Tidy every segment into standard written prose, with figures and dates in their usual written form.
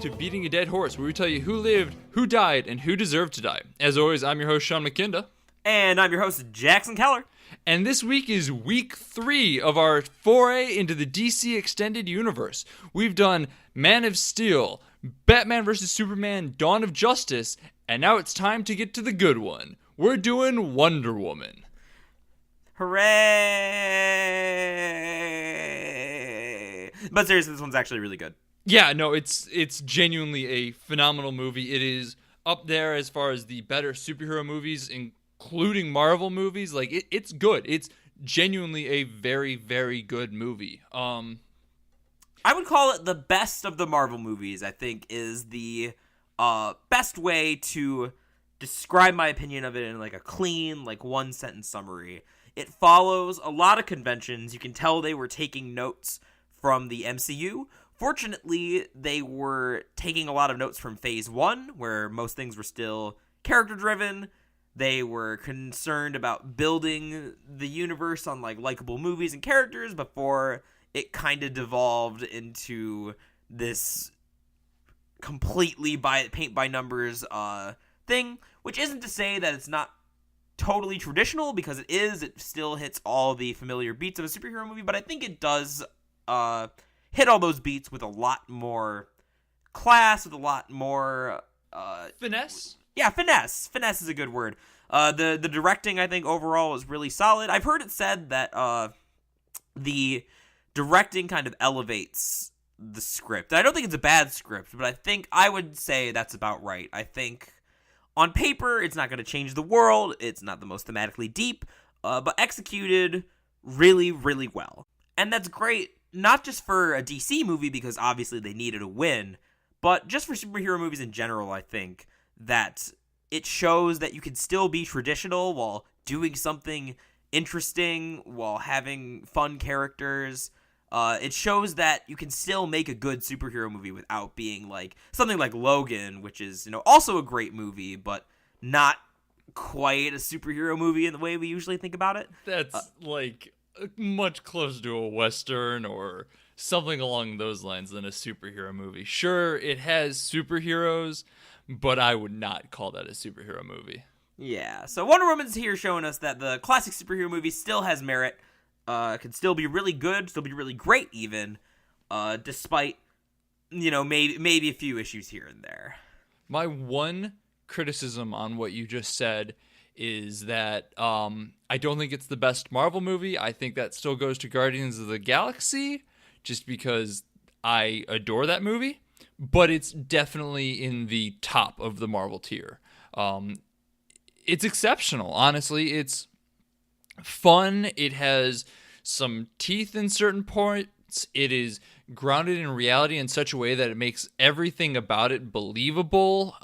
to Beating a Dead Horse, where we tell you who lived, who died, and who deserved to die. As always, I'm your host, Sean McKinda. And I'm your host, Jackson Keller. And this week is week 3 of our foray into the DC Extended Universe. We've done Man of Steel, Batman vs. Superman, Dawn of Justice, and now it's time to get to the good one. We're doing Wonder Woman. Hooray! But seriously, this one's actually really good. Yeah, no, it's genuinely a phenomenal movie. It is up there as far as the better superhero movies, including Marvel movies. Like, it's good. It's genuinely a very, very good movie. I would call it the best of the Marvel movies, I think, is the best way to describe my opinion of it in, like, a clean, like, one-sentence summary. It follows a lot of conventions. You can tell they were taking notes from the MCU. Fortunately, they were taking a lot of notes from Phase 1, where most things were still character-driven. They were concerned about building the universe on, like, likable movies and characters before it kind of devolved into this completely paint-by-numbers thing, which isn't to say that it's not totally traditional, because it is. It still hits all the familiar beats of a superhero movie, but I think it does hit all those beats with a lot more class, with a lot more Finesse? Yeah, finesse. Finesse is a good word. The directing, I think, overall is really solid. I've heard it said that the directing kind of elevates the script. I don't think it's a bad script, but I would say that's about right. I think on paper, it's not going to change the world. It's not the most thematically deep, but executed really, really well. And that's great, not just for a DC movie, because obviously they needed a win, but just for superhero movies in general. I think that it shows that you can still be traditional while doing something interesting, while having fun characters. It shows that you can still make a good superhero movie without being like something like Logan, which is, also a great movie, but not quite a superhero movie in the way we usually think about it. That's much closer to a Western or something along those lines than a superhero movie. Sure, it has superheroes, but I would not call that a superhero movie. Yeah, so Wonder Woman's here showing us that the classic superhero movie still has merit. Can still be really good, still be really great even, despite, maybe a few issues here and there. My one criticism on what you just said is that I don't think it's the best Marvel movie. I think that still goes to Guardians of the Galaxy, just because I adore that movie, but it's definitely in the top of the Marvel tier. It's exceptional, honestly. It's fun. It has some teeth in certain points. It is grounded in reality in such a way that it makes everything about it believable.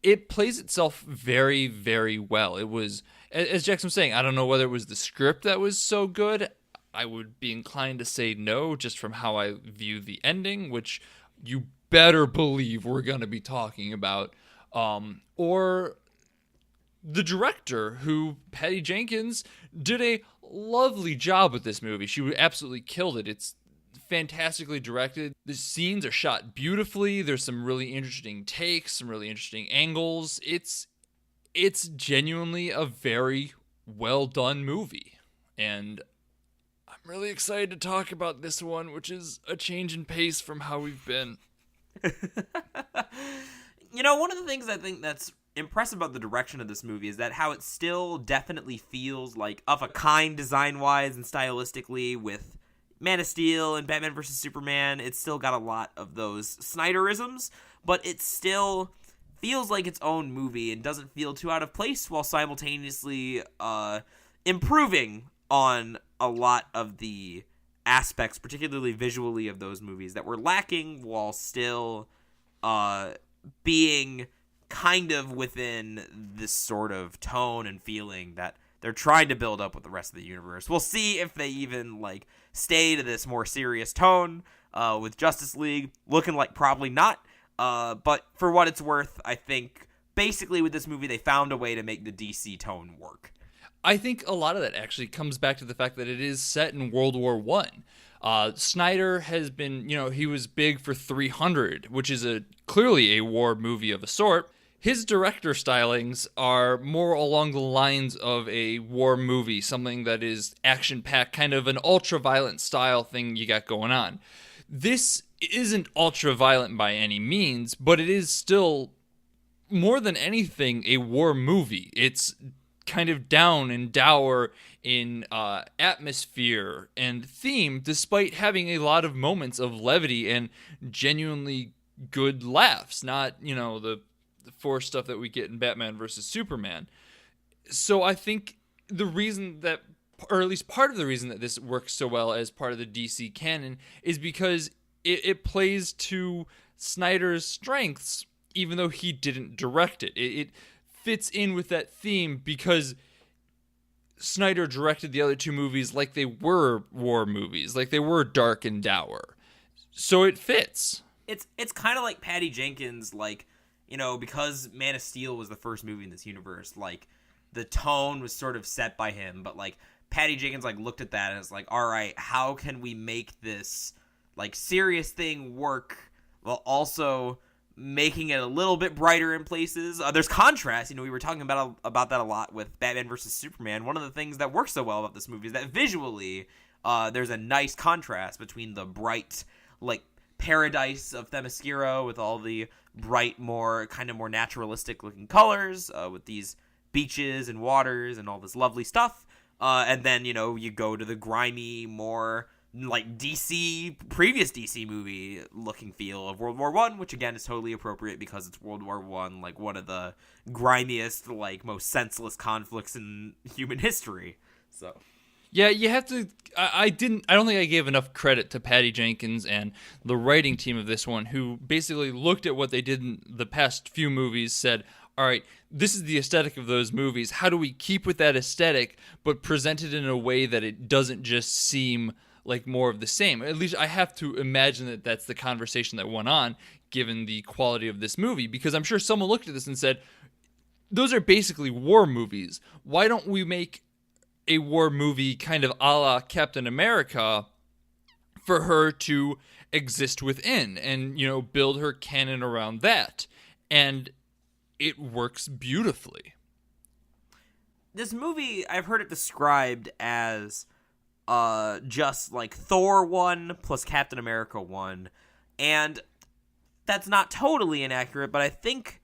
It plays itself very, very well. It was, as Jackson was saying, I don't know whether it was the script that was so good. I would be inclined to say no, just from how I view the ending, which you better believe we're going to be talking about, or the director, who, Patty Jenkins, did a lovely job with this movie. She absolutely killed it. It's fantastically directed. The scenes are shot beautifully. There's some really interesting takes, some really interesting angles. It's genuinely a very well done movie. And I'm really excited to talk about this one, which is a change in pace from how we've been. One of the things I think that's impressive about the direction of this movie is that how it still definitely feels like of a kind design-wise and stylistically with Man of Steel and Batman vs. Superman. It's still got a lot of those Snyderisms, but it still feels like its own movie and doesn't feel too out of place, while simultaneously improving on a lot of the aspects, particularly visually, of those movies that were lacking, while still being kind of within this sort of tone and feeling that they're trying to build up with the rest of the universe. We'll see if they even stay to this more serious tone with Justice League. Looking like probably not. But for what it's worth, I think basically with this movie they found a way to make the DC tone work. I think a lot of that actually comes back to the fact that it is set in World War One. Snyder has been, he was big for 300, which is clearly a war movie of a sort. His director stylings are more along the lines of a war movie, something that is action-packed, kind of an ultra-violent style thing you got going on. This isn't ultra-violent by any means, but it is still, more than anything, a war movie. It's kind of down and dour in atmosphere and theme, despite having a lot of moments of levity and genuinely good laughs, not, the forced stuff that we get in Batman versus Superman. So I think the reason that, or at least part of the reason that this works so well as part of the DC canon, is because it plays to Snyder's strengths, even though he didn't direct it. It fits in with that theme because Snyder directed the other two movies like they were war movies, like they were dark and dour. So it fits. It's kind of like Patty Jenkins, because Man of Steel was the first movie in this universe, the tone was sort of set by him, but Patty Jenkins looked at that and was like, all right, how can we make this serious thing work while also making it a little bit brighter in places. There's contrast. We were talking about that a lot with Batman versus Superman. One of the things that works so well about this movie is that visually, there's a nice contrast between the bright, paradise of Themyscira with all the bright, more naturalistic looking colors, with these beaches and waters and all this lovely stuff. And then, you go to the grimy, more previous DC movie looking feel of World War One, which again is totally appropriate because it's World War One, one of the grimiest, most senseless conflicts in human history. So yeah, you have to. I don't think I gave enough credit to Patty Jenkins and the writing team of this one, who basically looked at what they did in the past few movies, said, all right, this is the aesthetic of those movies. How do we keep with that aesthetic, but present it in a way that it doesn't just seem like more of the same? At least I have to imagine that that's the conversation that went on, given the quality of this movie, because I'm sure someone looked at this and said, those are basically war movies. Why don't we make a war movie kind of a la Captain America for her to exist within and, build her canon around that? And it works beautifully. This movie, I've heard it described as just Thor 1 plus Captain America 1, and that's not totally inaccurate, but I think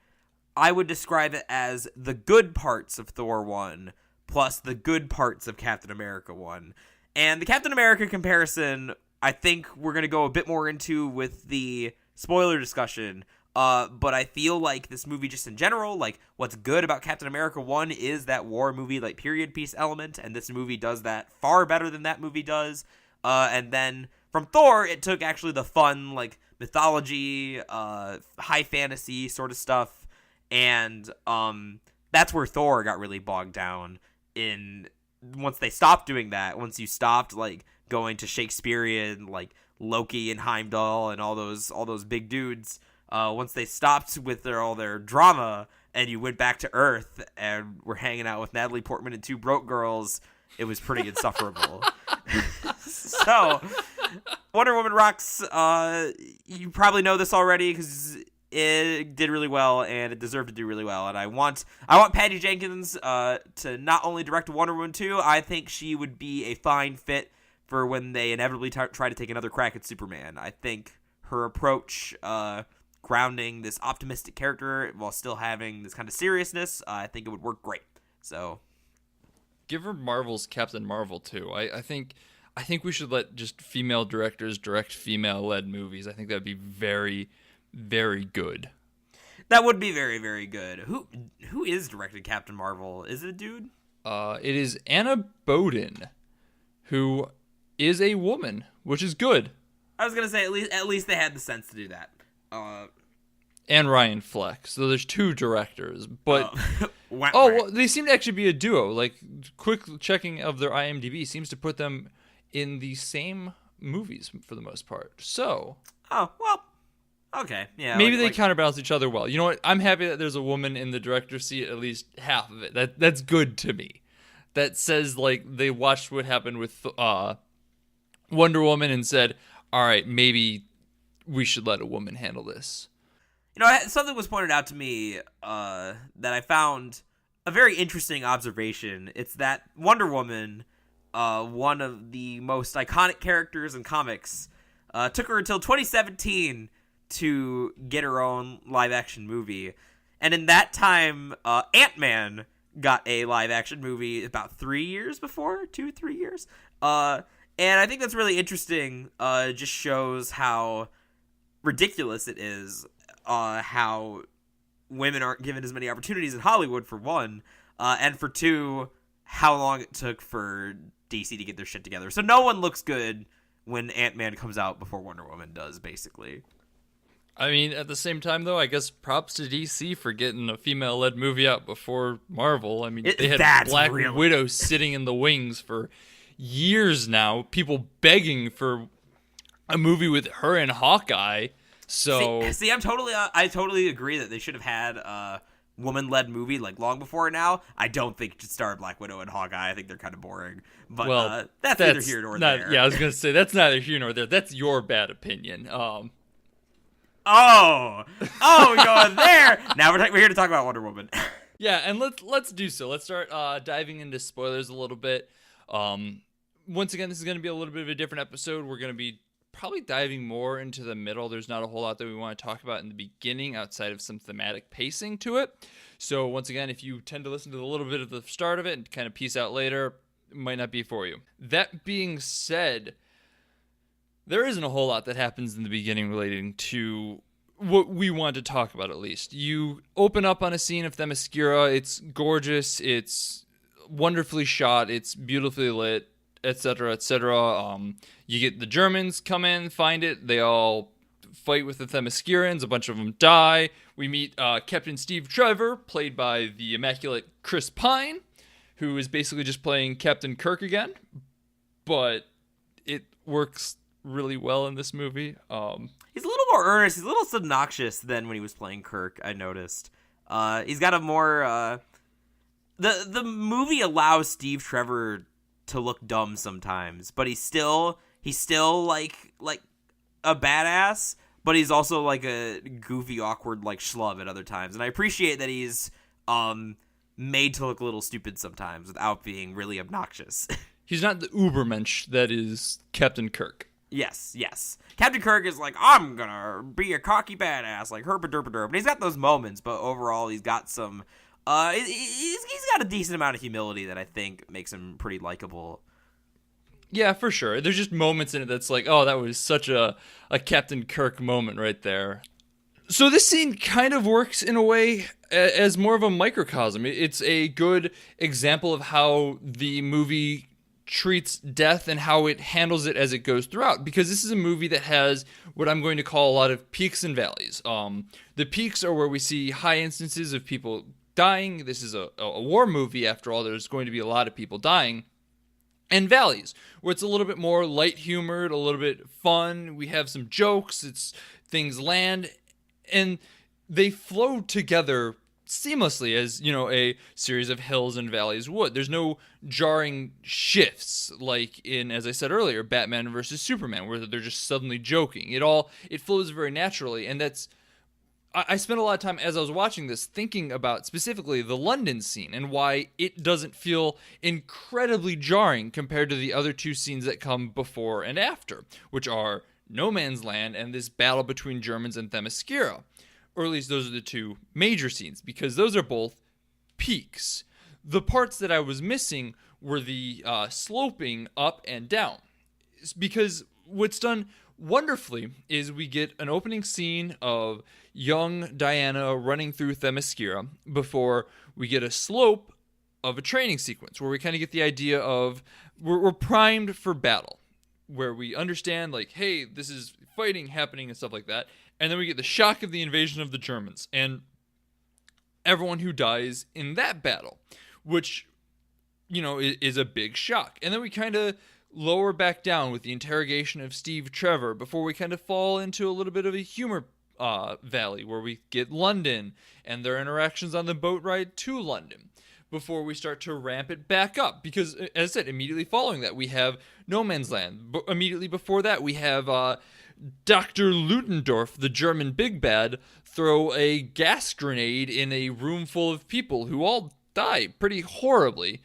I would describe it as the good parts of Thor 1 plus the good parts of Captain America 1. And the Captain America comparison, I think we're going to go a bit more into with the spoiler discussion, but I feel like this movie just in general, what's good about Captain America 1 is that war movie, period piece element, and this movie does that far better than that movie does. And then from Thor, it took actually the fun, mythology, high fantasy sort of stuff, and that's where Thor got really bogged down in. Once they stopped doing that, once you stopped, going to Shakespearean, Loki and Heimdall and all those big dudes, once they stopped with all their drama and you went back to Earth and were hanging out with Natalie Portman and two broke girls, it was pretty insufferable. So, Wonder Woman rocks. You probably know this already because it did really well and it deserved to do really well. And I want Patty Jenkins to not only direct Wonder Woman 2, I think she would be a fine fit for when they inevitably try to take another crack at Superman. I think her approach, grounding this optimistic character while still having this kind of seriousness, I think it would work great. So, give her Marvel's Captain Marvel too. I think we should let just female directors direct female-led movies. I think that'd be very, very good. That would be very, very good. Who is directing Captain Marvel? Is it a dude? It is Anna Boden, who is a woman, which is good. I was gonna say at least they had the sense to do that. And Ryan Fleck. So there's two directors, but well, they seem to actually be a duo. Quick checking of their IMDb seems to put them in the same movies for the most part. So, okay, yeah. Maybe they counterbalance each other well. You know what? I'm happy that there's a woman in the director's seat, at least half of it. That's good to me. that says like they watched what happened with Wonder Woman and said, all right, maybe we should let a woman handle this. Something was pointed out to me that I found a very interesting observation. It's that Wonder Woman, one of the most iconic characters in comics, took her until 2017 to get her own live-action movie. And in that time, Ant-Man got a live-action movie about 3 years before, 2-3 years. And I think that's really interesting. It just shows how ridiculous it is, how women aren't given as many opportunities in Hollywood, for one, and for two, how long it took for DC to get their shit together. So no one looks good when Ant-Man comes out before Wonder Woman does, basically. I mean, at the same time, though, I guess props to DC for getting a female-led movie out before Marvel. I mean, they had Black Widow sitting in the wings for years now, people begging for a movie with her and Hawkeye. So see, I totally agree that they should have had a woman-led movie like long before now. I don't think it should star Black Widow and Hawkeye. I think they're kind of boring. But that's neither here nor there. Yeah, I was gonna say that's neither here nor there. That's your bad opinion. Oh, we're going there. Now we're here to talk about Wonder Woman. Yeah, and let's do so. Let's start diving into spoilers a little bit. Once again, this is going to be a little bit of a different episode. We're going to be probably diving more into the middle. There's not a whole lot that we want to talk about in the beginning outside of some thematic pacing to it. So once again, if you tend to listen to a little bit of the start of it and kind of piece out later, it might not be for you. That being said, there isn't a whole lot that happens in the beginning relating to what we want to talk about, at least. You open up on a scene of Themyscira. It's gorgeous. It's wonderfully shot. It's beautifully lit, etc., etc. You get the Germans come in, find it. They all fight with the Themyscirans. A bunch of them die. We meet Captain Steve Trevor, played by the immaculate Chris Pine, who is basically just playing Captain Kirk again. But it works really well in this movie. He's a little more earnest. He's a little obnoxious than when he was playing Kirk, I noticed. He's got a more... The movie allows Steve Trevor to look dumb sometimes, but he's still like a badass, but he's also like a goofy, awkward like schlub at other times. And I appreciate that he's made to look a little stupid sometimes without being really obnoxious. He's not the ubermensch that is Captain Kirk. Yes. Captain Kirk is like, I'm gonna be a cocky badass, like herpa-derpa-derp. And he's got those moments, but overall he's got some... he's got a decent amount of humility that I think makes him pretty likable. Yeah, for sure. There's just moments in it that's like, oh, that was such a Captain Kirk moment right there. So this scene kind of works in a way as more of a microcosm. It's a good example of how the movie treats death and how it handles it as it goes throughout, because this is a movie that has what I'm going to call a lot of peaks and valleys. The peaks are where we see high instances of people dying. This is a war movie, after all. There's going to be a lot of people dying. And valleys, where it's a little bit more light-humored, a little bit fun. We have some jokes. Things land, and they flow together seamlessly as, a series of hills and valleys would. There's no jarring shifts like in, as I said earlier, Batman versus Superman, where they're just suddenly joking. It flows very naturally, and that's... I spent a lot of time as I was watching this thinking about specifically the London scene and why it doesn't feel incredibly jarring compared to the other two scenes that come before and after, which are No Man's Land and this battle between Germans and Themyscira. Or at least those are the two major scenes, because those are both peaks. The parts that I was missing were the sloping up and down. Because what's done wonderfully is we get an opening scene of young Diana running through Themyscira before we get a slope of a training sequence where we kind of get the idea of we're primed for battle, where we understand like, hey, this is fighting happening and stuff like that. And then we get the shock of the invasion of the Germans and everyone who dies in that battle, which, is a big shock. And then we kind of lower back down with the interrogation of Steve Trevor before we kind of fall into a little bit of a humor valley where we get London and their interactions on the boat ride to London. before we start to ramp it back up. Because, as I said, immediately following that, we have No Man's Land. Immediately before that, we have Dr. Ludendorff, the German big bad, throw a gas grenade in a room full of people who all die pretty horribly.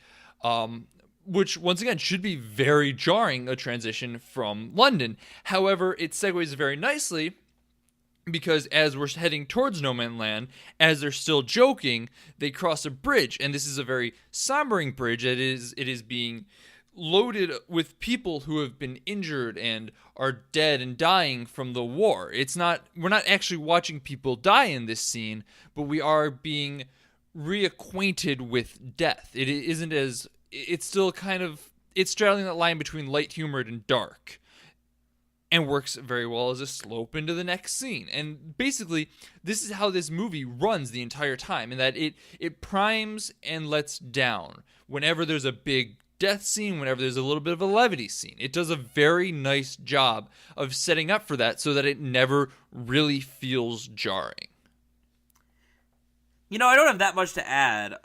Which, once again, should be very jarring, a transition from London. However, it segues very nicely, because as we're heading towards No Man's Land, as they're still joking, they cross a bridge, and this is a very sombering bridge. It is being loaded with people who have been injured and are dead and dying from the war. We're not actually watching people die in this scene, but we are being reacquainted with death. It's still it's straddling that line between light humored and dark, and works very well as a slope into the next scene. And basically, this is how this movie runs the entire time, in that it primes and lets down whenever there's a big death scene, whenever there's a little bit of a levity scene. It does a very nice job of setting up for that so that it never really feels jarring. I don't have that much to add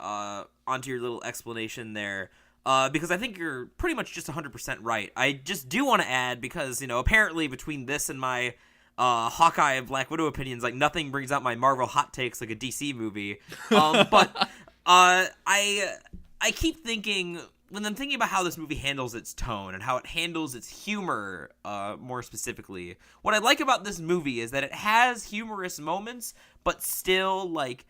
onto your little explanation there, because I think you're pretty much just 100% right. I just do want to add, because, apparently between this and my Hawkeye and Black Widow opinions, like, nothing brings out my Marvel hot takes like a DC movie. But I keep thinking, when I'm thinking about how this movie handles its tone and how it handles its humor, more specifically, what I like about this movie is that it has humorous moments, but still, like,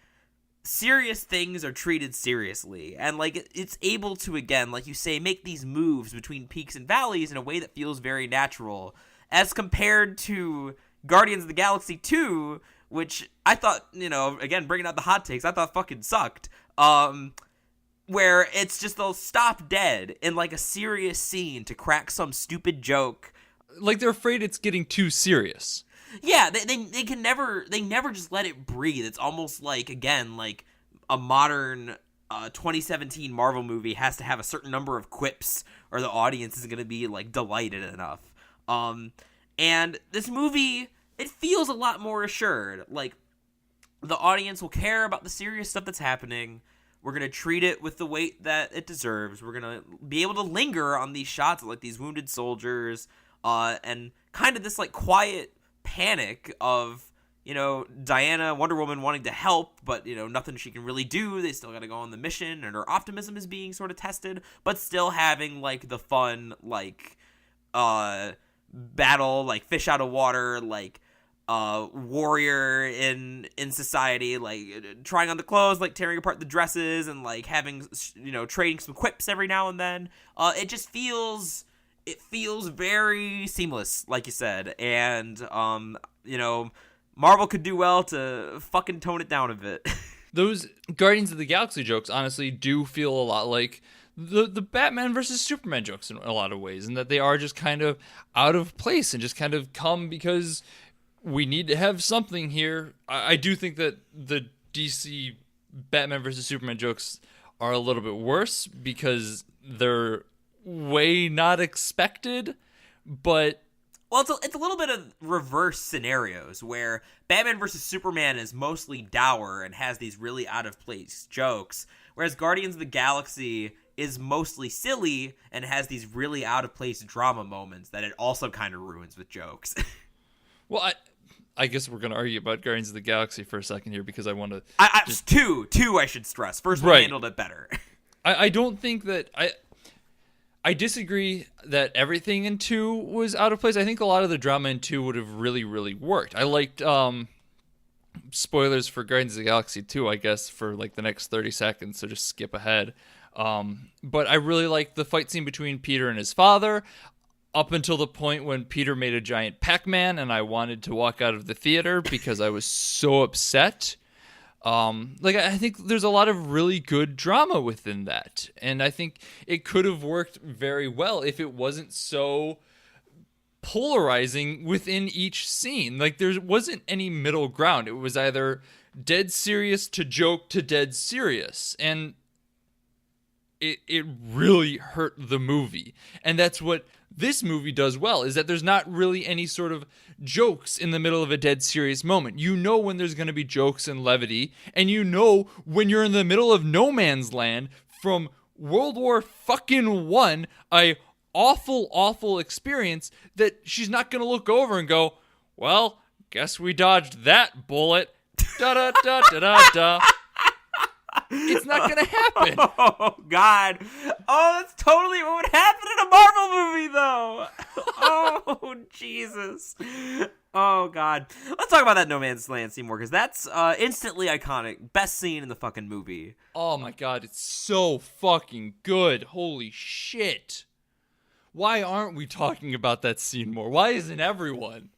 serious things are treated seriously, and like it's able to, again, like you say, make these moves between peaks and valleys in a way that feels very natural, as compared to Guardians of the Galaxy 2, which I thought, again, bringing out the hot takes, I thought fucking sucked, where it's just they'll stop dead in like a serious scene to crack some stupid joke, like they're afraid it's getting too serious. Yeah, they never just let it breathe. It's almost like, again, like a modern 2017 Marvel movie has to have a certain number of quips or the audience is going to be like delighted enough. And this movie, it feels a lot more assured. Like, the audience will care about the serious stuff that's happening. We're going to treat it with the weight that it deserves. We're going to be able to linger on these shots of like these wounded soldiers, and kind of this like quiet panic of, Diana, Wonder Woman, wanting to help, but, nothing she can really do. They still gotta go on the mission, and her optimism is being sort of tested, but still having, like, the fun, like, battle, like, fish out of water, like, warrior in society, like, trying on the clothes, like, tearing apart the dresses, and, like, having, trading some quips every now and then. It just feels... It feels very seamless, like you said, and, Marvel could do well to fucking tone it down a bit. Those Guardians of the Galaxy jokes, honestly, do feel a lot like the Batman versus Superman jokes in a lot of ways, and that they are just kind of out of place and just kind of come because we need to have something here. I do think that the DC Batman versus Superman jokes are a little bit worse because they're way not expected, but well, it's a little bit of reverse scenarios where Batman vs. Superman is mostly dour and has these really out of place jokes, whereas Guardians of the Galaxy is mostly silly and has these really out of place drama moments that it also kind of ruins with jokes. Well, I guess we're going to argue about Guardians of the Galaxy for a second here, because I want to just two I should stress. First one handled it better. I don't think that I disagree that everything in 2 was out of place. I think a lot of the drama in 2 would have really, really worked. I liked, spoilers for Guardians of the Galaxy 2, I guess, for like the next 30 seconds, so just skip ahead. But I really liked the fight scene between Peter and his father, up until the point when Peter made a giant Pac-Man, and I wanted to walk out of the theater because I was so upset. I think there's a lot of really good drama within that, and I think it could have worked very well if it wasn't so polarizing within each scene. Like, there wasn't any middle ground. It was either dead serious to joke to dead serious, and it really hurt the movie. And that's what this movie does well, is that there's not really any sort of jokes in the middle of a dead serious moment. You know when there's going to be jokes and levity, and you know when you're in the middle of no man's land from World War fucking One, a awful experience, that she's not going to look over and go, well, guess we dodged that bullet. Da da da da da da. It's not going to happen. Oh, God. Oh, that's totally what would happen in a Marvel movie, though. Oh, Jesus. Oh, God. Let's talk about that No Man's Land scene more, because that's instantly iconic. Best scene in the fucking movie. Oh, my God. It's so fucking good. Holy shit. Why aren't we talking about that scene more? Why isn't everyone?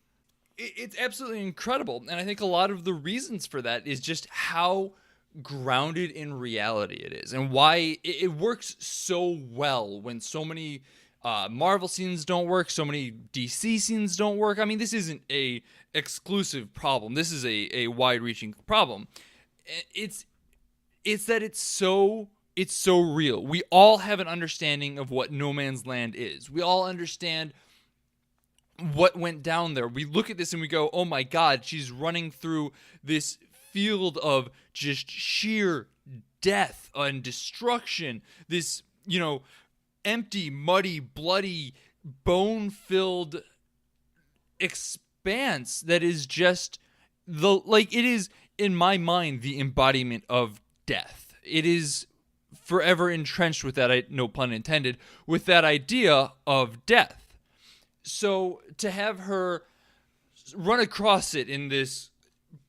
It's absolutely incredible. And I think a lot of the reasons for that is just how grounded in reality it is, and why it works so well when so many Marvel scenes don't work, so many DC scenes don't work. I mean, this isn't a exclusive problem. This is a wide-reaching problem. It's that it's so real. We all have an understanding of what No Man's Land is. We all understand what went down there. We look at this and we go, oh my God, she's running through this field of just sheer death and destruction. This, empty, muddy, bloody, bone-filled expanse that is just it is, in my mind, the embodiment of death. It is forever entrenched with that, no pun intended, with that idea of death. So to have her run across it in this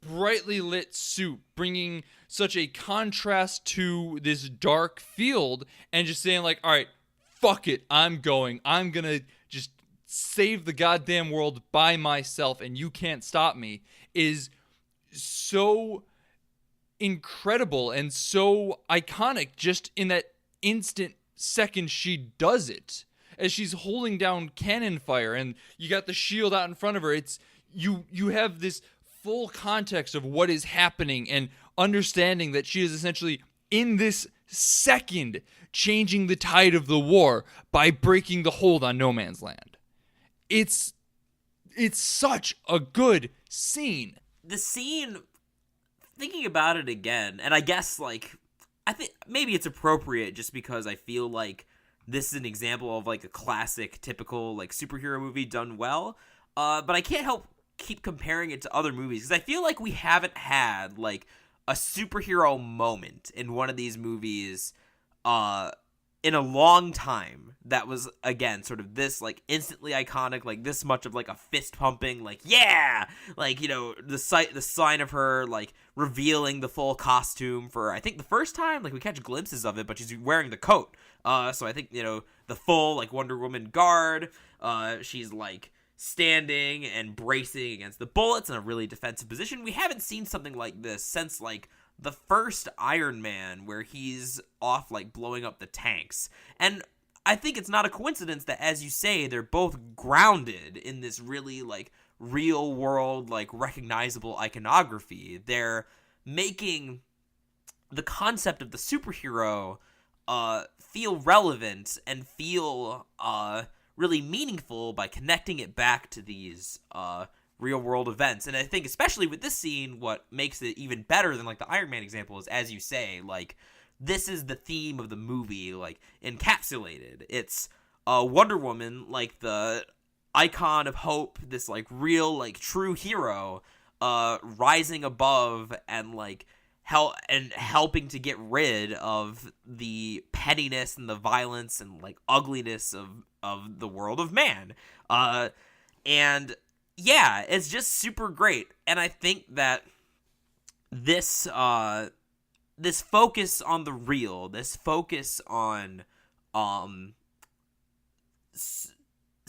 brightly lit suit, bringing such a contrast to this dark field, and just saying like, all right, fuck it, I'm gonna just save the goddamn world by myself and you can't stop me, is so incredible and so iconic just in that instant second she does it. As she's holding down cannon fire and you got the shield out in front of her, it's you have this full context of what is happening and understanding that she is essentially in this second changing the tide of the war by breaking the hold on No Man's Land. It's such a good scene. The scene, thinking about it again, and I guess I think maybe it's appropriate just because I feel like this is an example of like a classic, typical like superhero movie done well. But I can't help keep comparing it to other movies because I feel like we haven't had like a superhero moment in one of these movies in a long time that was, again, sort of this like instantly iconic, like this much of like a fist pumping, like yeah, like, you know, the sign of her like revealing the full costume for I think the first time, like we catch glimpses of it, but she's wearing the coat. So I think, you know, the full like Wonder Woman guard, she's like standing and bracing against the bullets in a really defensive position. We haven't seen something like this since like the first Iron Man, where he's off like blowing up the tanks. And I think it's not a coincidence that, as you say, they're both grounded in this really like real world, like recognizable iconography. They're making the concept of the superhero feel relevant and feel really meaningful by connecting it back to these real world events. And I think especially with this scene, what makes it even better than like the Iron Man example is, as you say, like this is the theme of the movie, like encapsulated. It's Wonder Woman, like the icon of hope, this like real like true hero rising above and like helping to get rid of the pettiness and the violence and like ugliness of the world of man. And yeah, it's just super great. And I think that this this focus on the real, this focus on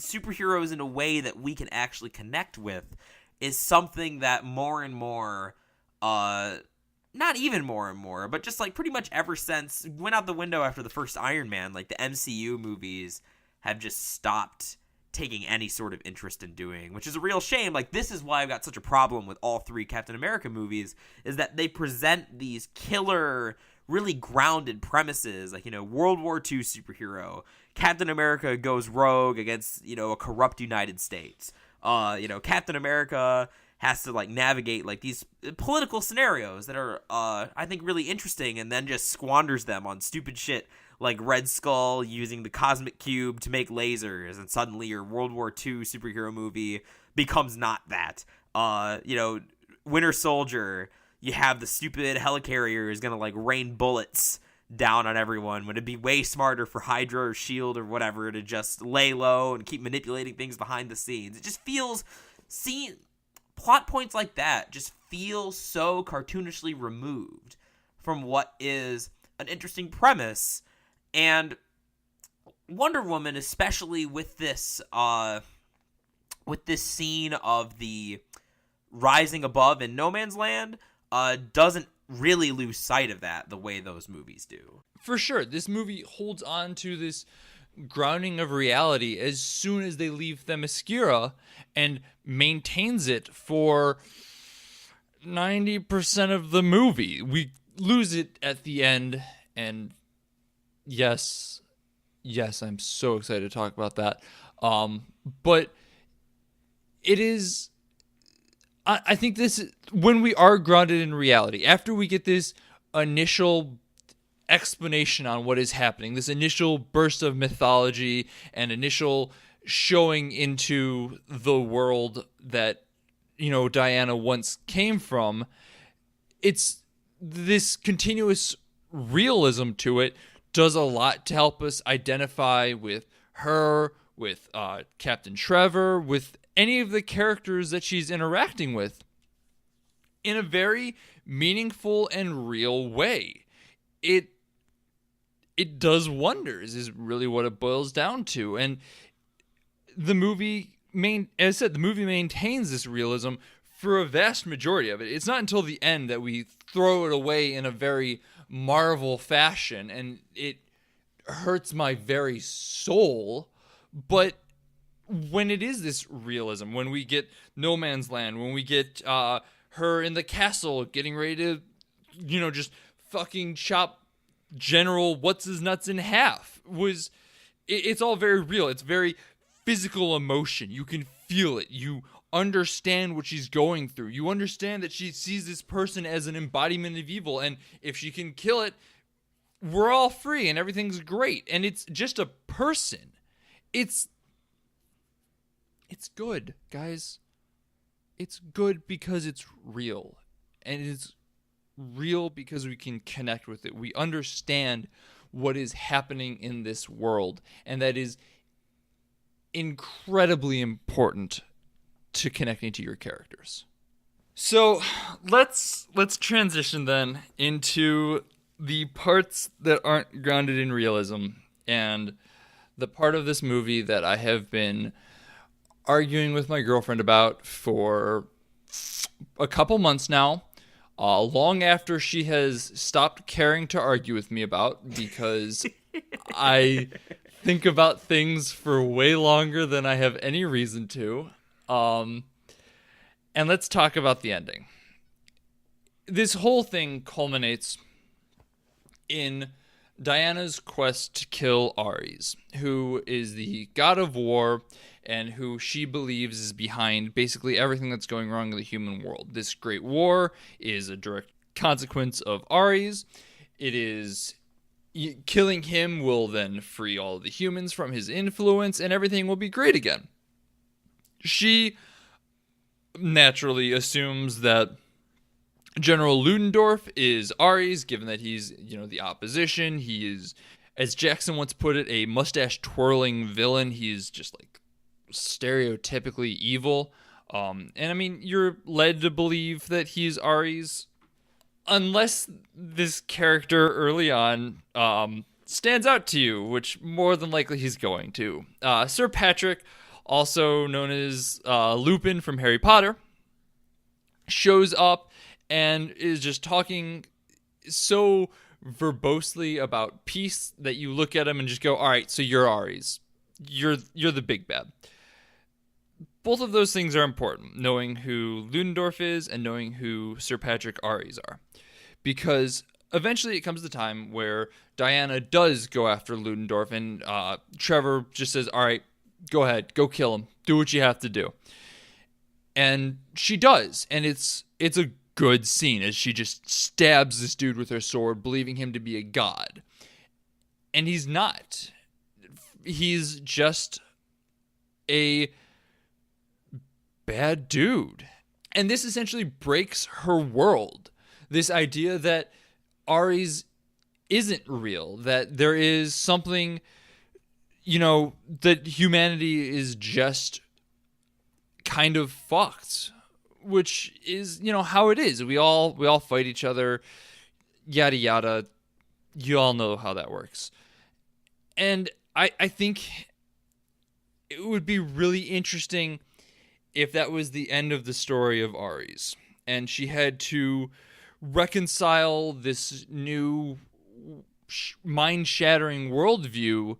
superheroes in a way that we can actually connect with is something that more and more, not even more and more, but just like pretty much ever since went out the window after the first Iron Man, like the MCU movies have just stopped taking any sort of interest in doing, which is a real shame. Like, this is why I've got such a problem with all three Captain America movies, is that they present these killer, really grounded premises, like, you know, World War II superhero, Captain America goes rogue against, you know, a corrupt United States. You know, Captain America has to like navigate like these political scenarios that are I think really interesting, and then just squanders them on stupid shit like Red Skull using the cosmic cube to make lasers, and suddenly your World War II superhero movie becomes not that. Winter Soldier, you have the stupid helicarrier is gonna like rain bullets down on everyone. Would it be way smarter for Hydra or S.H.I.E.L.D. or whatever to just lay low and keep manipulating things behind the scenes? It just feels, plot points like that just feel so cartoonishly removed from what is an interesting premise. And Wonder Woman, especially with this scene of the rising above in no man's land, doesn't really lose sight of that the way those movies do. For sure, this movie holds on to this grounding of reality as soon as they leave Themyscira, and maintains it for 90% of the movie. We lose it at the end, and yes, I'm so excited to talk about that. But it is... I think this, when we are grounded in reality, after we get this initial explanation on what is happening, this initial burst of mythology and initial showing into the world that, Diana once came from, it's this continuous realism to it does a lot to help us identify with her, with Captain Trevor, with any of the characters that she's interacting with in a very meaningful and real way. It does wonders is really what it boils down to. And the movie, as I said, the movie maintains this realism for a vast majority of it. It's not until the end that we throw it away in a very Marvel fashion, and it hurts my very soul. But when it is this realism, when we get No Man's Land, when we get her in the castle getting ready to, just fucking chop General What's-His-Nuts in half, it's all very real. It's very physical emotion. You can feel it. You understand what she's going through. You understand that she sees this person as an embodiment of evil, and if she can kill it, we're all free and everything's great. And it's just a person. It's good, guys. It's good because it's real. And it's real because we can connect with it. We understand what is happening in this world. And that is incredibly important to connecting to your characters. So let's transition then into the parts that aren't grounded in realism, and the part of this movie that I have been arguing with my girlfriend about for a couple months now, long after she has stopped caring to argue with me about, because I think about things for way longer than I have any reason to. And let's talk about the ending. This whole thing culminates in Diana's quest to kill Ares, who is the god of war and who she believes is behind basically everything that's going wrong in the human world. This great war is a direct consequence of Ares. It is killing him will then free all of the humans from his influence, and everything will be great again. She naturally assumes that General Ludendorff is Ares, given that he's, the opposition. He is, as Jackson once put it, a mustache-twirling villain. He's just, stereotypically evil. And, you're led to believe that he's Ares, unless this character early on stands out to you, which more than likely he's going to. Sir Patrick, also known as Lupin from Harry Potter, shows up and is just talking so verbosely about peace that you look at him and just go, all right, so you're Ares. You're the big bad. Both of those things are important, knowing who Ludendorff is and knowing who Sir Patrick Ares are. Because eventually it comes the time where Diana does go after Ludendorff, and Trevor just says, all right, go ahead, go kill him. Do what you have to do. And she does, and it's a good scene as she just stabs this dude with her sword, believing him to be a god. And he's not. He's just a bad dude. And this essentially breaks her world. This idea that Ares isn't real, that there is something, that humanity is just kind of fucked, which is, how it is. We all fight each other, yada yada. You all know how that works. And I think it would be really interesting if that was the end of the story of Ares, and she had to reconcile this new mind-shattering worldview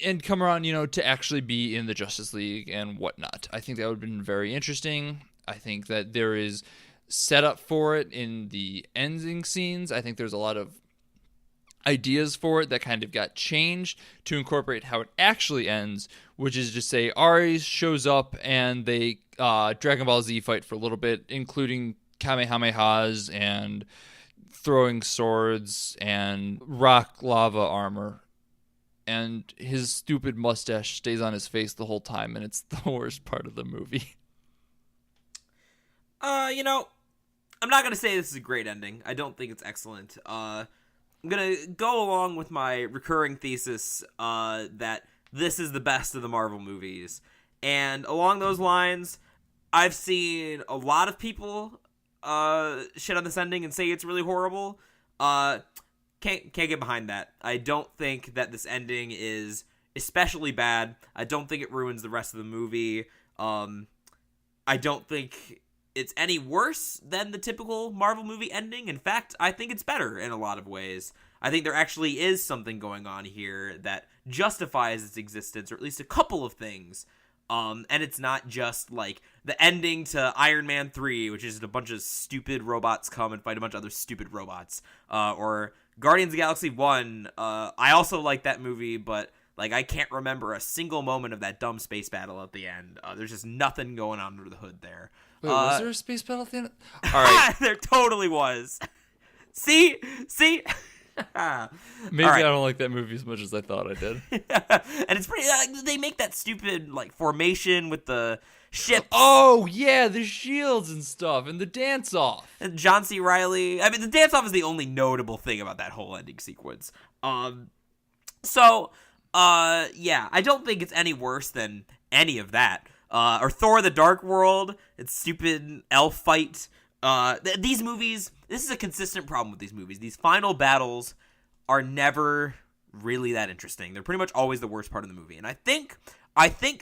and come around, to actually be in the Justice League and whatnot. I think that would have been very interesting. I think that there is setup for it in the ending scenes. I think there's a lot of ideas for it that kind of got changed to incorporate how it actually ends, which is just say Ares shows up and they Dragon Ball Z fight for a little bit, including Kamehamehas and throwing swords and rock lava armor. And his stupid mustache stays on his face the whole time, and it's the worst part of the movie. I'm not going to say this is a great ending. I don't think it's excellent. I'm going to go along with my recurring thesis that this is the best of the Marvel movies. And along those lines, I've seen a lot of people shit on this ending and say it's really horrible. Can't get behind that. I don't think that this ending is especially bad. I don't think it ruins the rest of the movie. I don't think it's any worse than the typical Marvel movie ending. In fact, I think it's better in a lot of ways. I think there actually is something going on here that justifies its existence, or at least a couple of things. And it's not just like the ending to Iron Man 3, which is just a bunch of stupid robots come and fight a bunch of other stupid robots. Or Guardians of the Galaxy 1. I also like that movie, but I can't remember a single moment of that dumb space battle at the end. There's just nothing going on under the hood there. Wait, was there a space battle at the end? All right. There totally was. See? Maybe right. I don't like that movie as much as I thought I did. And it's pretty. They make that stupid formation with the ships. Oh yeah, the shields and stuff, and the dance off. And John C. Reilly. I mean, the dance off is the only notable thing about that whole ending sequence. I don't think it's any worse than any of that. Or Thor: The Dark World. It's stupid elf fight. These movies, this is a consistent problem with these movies. These final battles are never really that interesting. They're pretty much always the worst part of the movie. And I think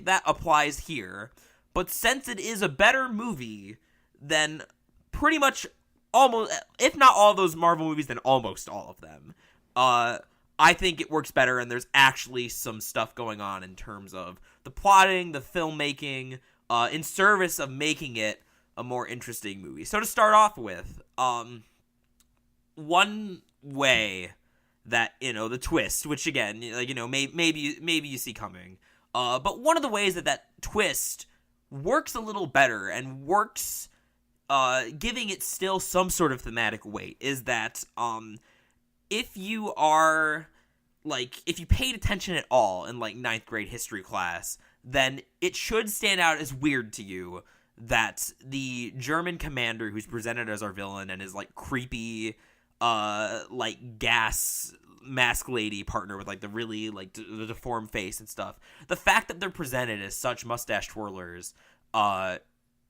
that applies here. But since it is a better movie than pretty much almost, if not all of those Marvel movies, then almost all of them, I think it works better, and there's actually some stuff going on in terms of the plotting, the filmmaking, in service of making it a more interesting movie. So to start off with, one way that, the twist, which again, maybe you see coming, but one of the ways that twist works a little better and works, giving it still some sort of thematic weight, is that, if you paid attention at all in ninth grade history class, then it should stand out as weird to you that the German commander who's presented as our villain and his creepy gas mask lady partner with the really the deformed face and stuff, the fact that they're presented as such mustache twirlers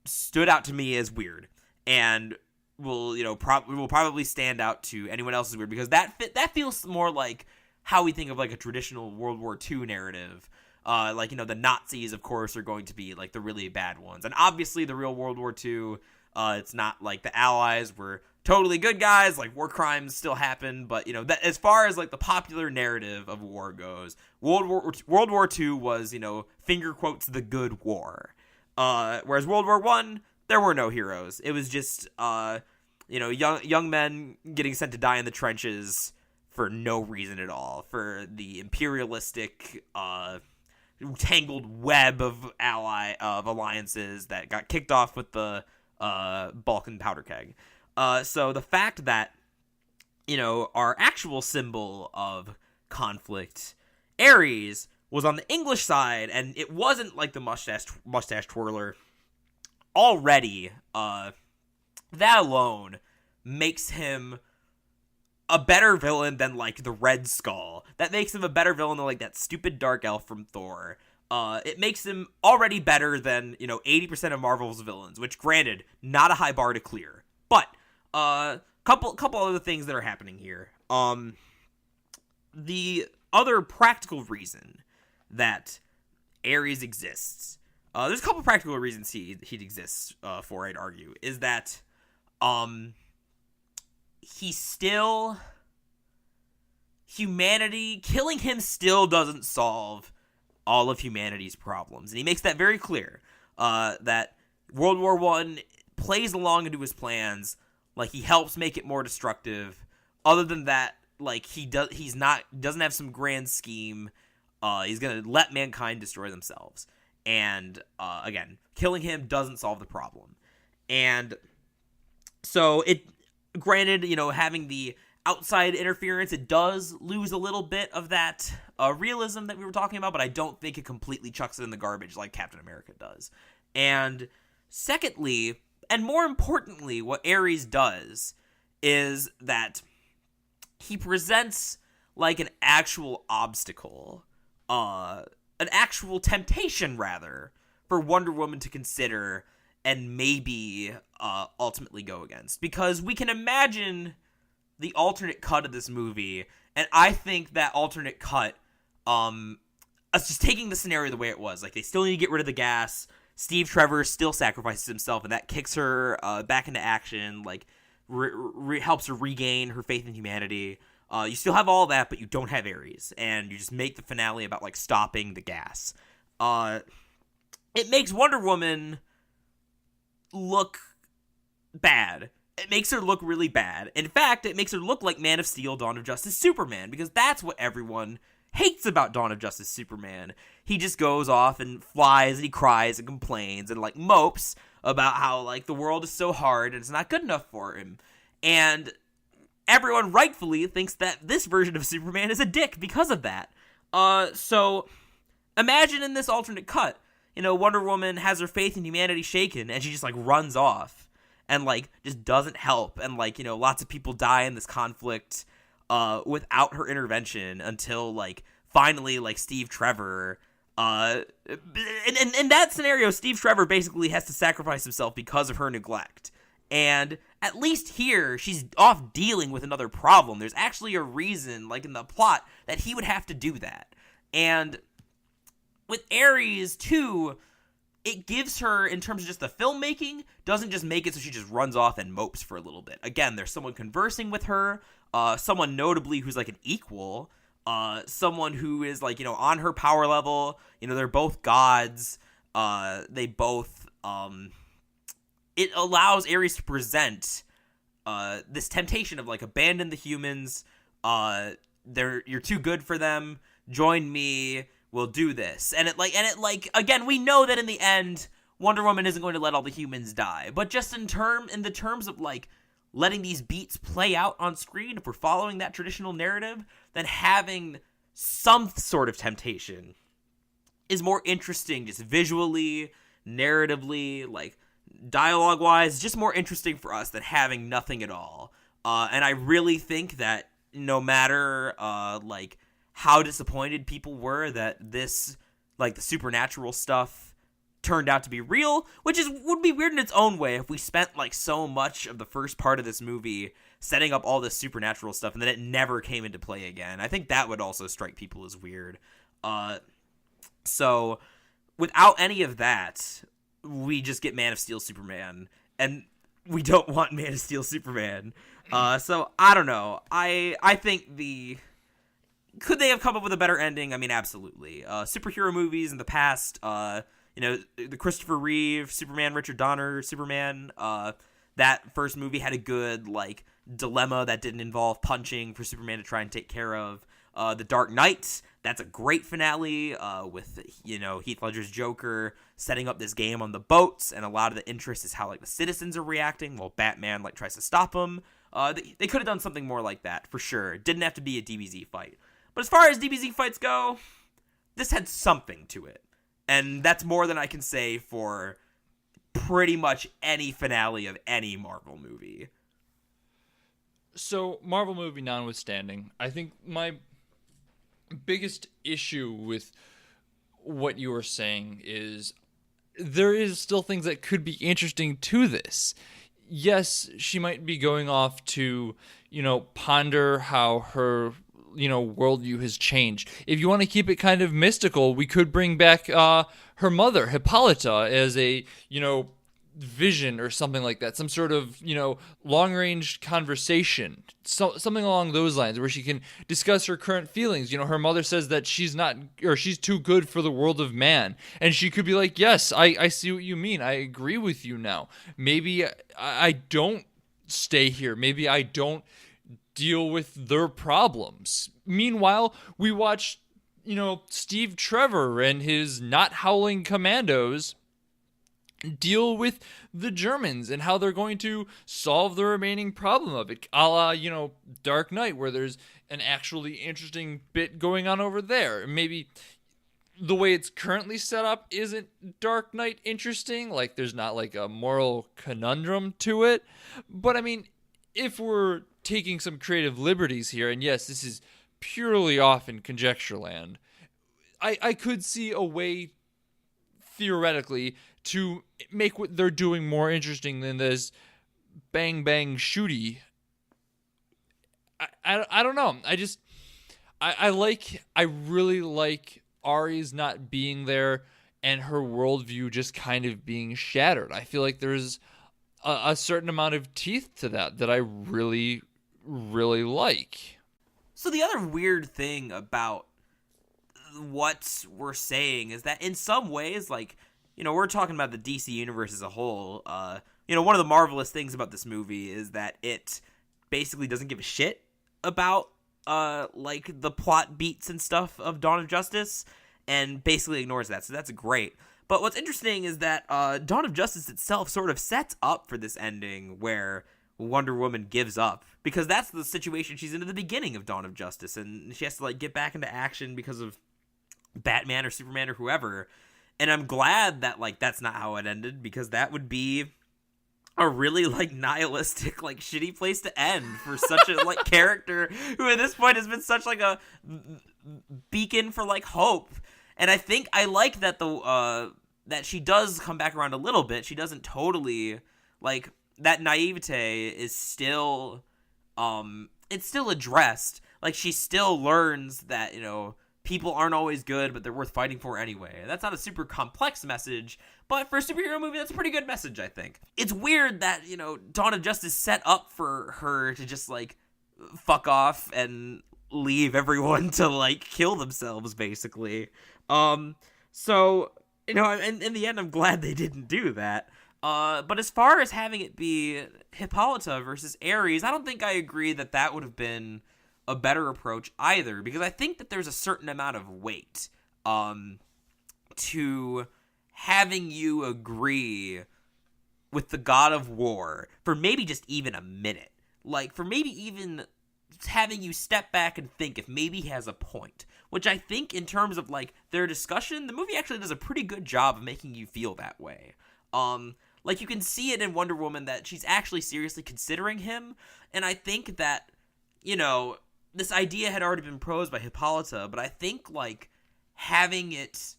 stood out to me as weird, and will probably stand out to anyone else as weird, because that feels more like how we think of a traditional World War II narrative. The Nazis, of course, are going to be the really bad ones, and obviously the real World War II, it's not the Allies were totally good guys. War crimes still happen, but that as far as the popular narrative of war goes, World War II was finger quotes the good war, whereas World War I, there were no heroes. It was just young men getting sent to die in the trenches for no reason at all, for the imperialistic tangled web of alliances that got kicked off with the Balkan powder keg. So the fact that, our actual symbol of conflict, Ares, was on the English side, and it wasn't like the mustache twirler, already, that alone makes him a better villain than, like, the Red Skull. That makes him a better villain than, like, that stupid dark elf from Thor. It makes him already better than, 80% of Marvel's villains, which, granted, not a high bar to clear. But, couple other things that are happening here. The other practical reason that Ares exists, there's a couple practical reasons he exists, for, I'd argue, is that, killing him still doesn't solve all of humanity's problems. And he makes that very clear, that World War I plays along into his plans, like, he helps make it more destructive. Other than that, like, doesn't have some grand scheme. He's gonna let mankind destroy themselves. And, again, killing him doesn't solve the problem. And so granted, having the outside interference, it does lose a little bit of that realism that we were talking about, but I don't think it completely chucks it in the garbage like Captain America does. And secondly, and more importantly, what Ares does is that he presents, like, an actual obstacle, an actual temptation, rather, for Wonder Woman to consider and maybe ultimately go against. Because we can imagine the alternate cut of this movie, and I think that alternate cut, us just taking the scenario the way it was, like, they still need to get rid of the gas, Steve Trevor still sacrifices himself, and that kicks her back into action, like, helps her regain her faith in humanity. You still have all that, but you don't have Ares, and you just make the finale about, like, stopping the gas. It makes Wonder Woman look bad. It makes her look really bad. In fact, it makes her look like Man of Steel, Dawn of Justice, Superman, because that's what everyone hates about Dawn of Justice, Superman. He just goes off and flies and he cries and complains and, like, mopes about how, like, the world is so hard and it's not good enough for him. And everyone rightfully thinks that this version of Superman is a dick because of that. So imagine in this alternate cut, Wonder Woman has her faith in humanity shaken and she just, like, runs off. And, like, just doesn't help. And, like, lots of people die in this conflict without her intervention until, like, finally, like, Steve Trevor. In that scenario, Steve Trevor basically has to sacrifice himself because of her neglect. And at least here, she's off dealing with another problem. There's actually a reason, like, in the plot, that he would have to do that. And with Ares, too, it gives her, in terms of just the filmmaking, doesn't just make it so she just runs off and mopes for a little bit. Again, there's someone conversing with her, someone notably who's, like, an equal, someone who is, like, on her power level. They're both gods. They both, it allows Ares to present this temptation of, like, abandon the humans. You're too good for them. Join me. We'll do this. And it again, we know that in the end, Wonder Woman isn't going to let all the humans die. But just in the terms of, like, letting these beats play out on screen, if we're following that traditional narrative, then having some sort of temptation is more interesting, just visually, narratively, like, dialogue-wise, just more interesting for us than having nothing at all. And I really think that no matter, like, how disappointed people were that this, like, the supernatural stuff turned out to be real, which would be weird in its own way if we spent, like, so much of the first part of this movie setting up all this supernatural stuff and then it never came into play again. I think that would also strike people as weird. So without any of that, we just get Man of Steel Superman, and we don't want Man of Steel Superman. So I don't know. I think could they have come up with a better ending? I mean, absolutely. Superhero movies in the past, the Christopher Reeve, Superman, Richard Donner, Superman, that first movie had a good, like, dilemma that didn't involve punching for Superman to try and take care of. The Dark Knight, that's a great finale with, Heath Ledger's Joker setting up this game on the boats, and a lot of the interest is how, like, the citizens are reacting while Batman, like, tries to stop them. They could have done something more like that, for sure. It didn't have to be a DBZ fight. But as far as DBZ fights go, this had something to it. And that's more than I can say for pretty much any finale of any Marvel movie. So, Marvel movie notwithstanding, I think my biggest issue with what you were saying is there is still things that could be interesting to this. Yes, she might be going off to, ponder how her, worldview has changed. If you want to keep it kind of mystical, we could bring back her mother, Hippolyta, as a, vision or something like that. Some sort of, long-range conversation. Something along those lines where she can discuss her current feelings. Her mother says that she's too good for the world of man. And she could be like, yes, I see what you mean. I agree with you now. Maybe I don't stay here. Maybe I don't deal with their problems. Meanwhile, we watch, Steve Trevor and his not howling commandos deal with the Germans and how they're going to solve the remaining problem of it, a la, Dark Knight, where there's an actually interesting bit going on over there. Maybe the way it's currently set up isn't Dark Knight interesting, like there's not like a moral conundrum to it, but I mean, if we're taking some creative liberties here, and yes, this is purely off in conjecture land, I could see a way, theoretically, to make what they're doing more interesting than this bang bang shooty. I don't know. I really like Ari's not being there and her worldview just kind of being shattered. I feel like there's a certain amount of teeth to that I really, really like. So the other weird thing about what we're saying is that in some ways, like, we're talking about the DC universe as a whole. One of the marvelous things about this movie is that it basically doesn't give a shit about, like, the plot beats and stuff of Dawn of Justice, and basically ignores that, so that's great. But what's interesting is that Dawn of Justice itself sort of sets up for this ending where Wonder Woman gives up, because that's the situation she's in at the beginning of Dawn of Justice, and she has to, like, get back into action because of Batman or Superman or whoever. And I'm glad that, like, that's not how it ended, because that would be a really, like, nihilistic, like, shitty place to end for such a, like, character who at this point has been such, like, a beacon for, like, hope. And I think I like that that she does come back around a little bit. She doesn't totally, like, that naivete is still, it's still addressed. Like, she still learns that, people aren't always good, but they're worth fighting for anyway. That's not a super complex message, but for a superhero movie, that's a pretty good message, I think. It's weird that, Dawn of Justice set up for her to just, like, fuck off and leave everyone to, like, kill themselves, basically. So, in the end, I'm glad they didn't do that. But as far as having it be Hippolyta versus Ares, I don't think I agree that would have been a better approach either, because I think that there's a certain amount of weight to having you agree with the god of war for maybe just even a minute. Like, for maybe even having you step back and think if maybe he has a point. Which I think in terms of, like, their discussion, the movie actually does a pretty good job of making you feel that way. Like, you can see it in Wonder Woman that she's actually seriously considering him, and I think that, this idea had already been posed by Hippolyta, but I think, like, having it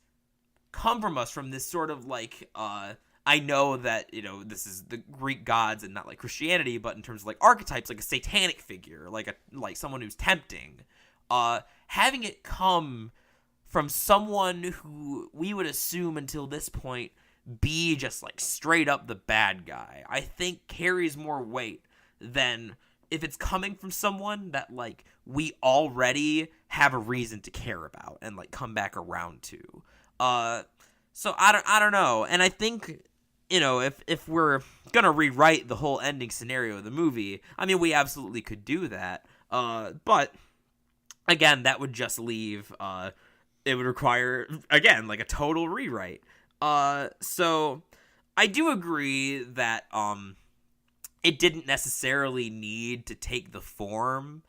come from us from this sort of, like, I know that, this is the Greek gods and not, like, Christianity, but in terms of, like, archetypes, like a satanic figure, like someone who's tempting, having it come from someone who we would assume until this point be just, like, straight up the bad guy, I think carries more weight than if it's coming from someone that, like, we already have a reason to care about and, like, come back around to. So I don't know. And I think, if we're gonna rewrite the whole ending scenario of the movie, I mean, we absolutely could do that. But again, that would just leave, it would require, again, like a total rewrite. So I do agree that, it didn't necessarily need to take the form